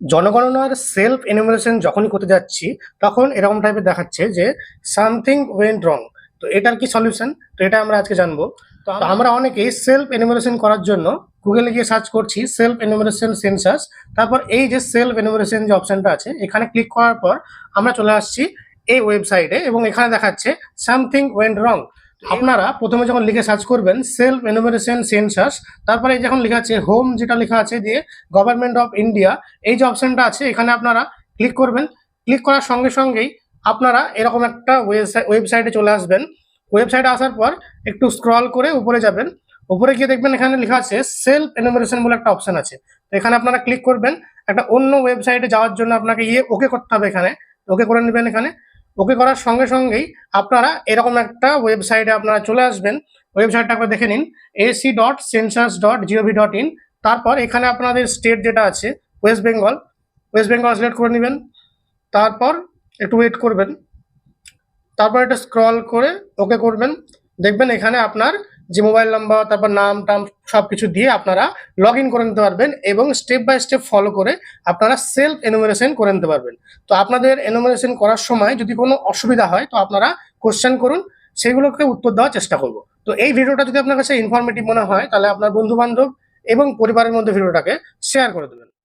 জনগণনার self enumeration যখনই করতে যাচ্ছি তখন এরকম টাইপের দেখাচ্ছে যে সামথিং ওয়েন্ট রং। তো এটার কি সলিউশন, তো এটা আমরা আজকে জানবো। তো আমরা অনেকেই সেলফ এনুমারেশন করার জন্য গুগলে গিয়ে সার্চ করছি সেলফ এনুমারেশন সেন্সাস। তারপর এই যে সেলফ এনুমারেশন যে অপশনটা আছে এখানে ক্লিক করার পর আমরা চলে আসছি এই ওয়েবসাইটে এবং এখানে দেখাচ্ছে সামথিং ওয়েন্ট রং। আপনারা প্রথমে যখন লিখে সার্চ করবেন সেলফ এনুমারেশন সেন্সাস, তারপরে যখন লেখা আছে হোম, যেটা লেখা আছে দিয়ে গভর্নমেন্ট অফ ইন্ডিয়া, এই যে অপশনটা আছে এখানে আপনারা ক্লিক করবেন। ক্লিক করার সঙ্গে সঙ্গেই আপনারা এরকম একটা ওয়েবসাইটে চলে আসবেন। ওয়েবসাইটে আসার পর একটু স্ক্রল করে উপরে যাবেন। উপরে গিয়ে দেখবেন এখানে লেখা আছে সেলফ এনুমারেশন বলে একটা অপশন আছে। তো এখানে আপনারা ক্লিক করবেন। একটা অন্য ওয়েবসাইটে যাওয়ার জন্য আপনাকে ওকে করতে হবে, এখানে ওকে করে নেবেন। এখানে ওকে করার সঙ্গে সঙ্গেই আপনারা এরকম একটা ওয়েবসাইটে আপনারা চলে আসবেন। ওয়েবসাইটটা একবার দেখে নিন, ac.census.gov.in। তারপর এখানে আপনাদের স্টেট যেটা আছে West Bengal, West Bengal select করে নেবেন। তারপর একটু ওয়েট করবেন, তারপর এটা স্ক্রল করে ওকে করবেন। দেখবেন এখানে আপনার যে মোবাইল নাম্বার, তারপর নাম টাম সব কিছু দিয়ে আপনারা লগ ইন করে নিতে পারবেন এবং স্টেপ বাই স্টেপ ফলো করে আপনারা সেলফ এনুমারেশন করে নিতে পারবেন। তো আপনাদের এনুমারেশন করার সময় যদি কোনো অসুবিধা হয় তো আপনারা কোশ্চেন করুন, সেগুলোকে উত্তর দেওয়ার চেষ্টা করব। তো এই ভিডিওটা যদি আপনার কাছে ইনফরমেটিভ মনে হয় তাহলে আপনার বন্ধু বান্ধব এবং পরিবারের মধ্যে ভিডিওটাকে শেয়ার করে দেবেন।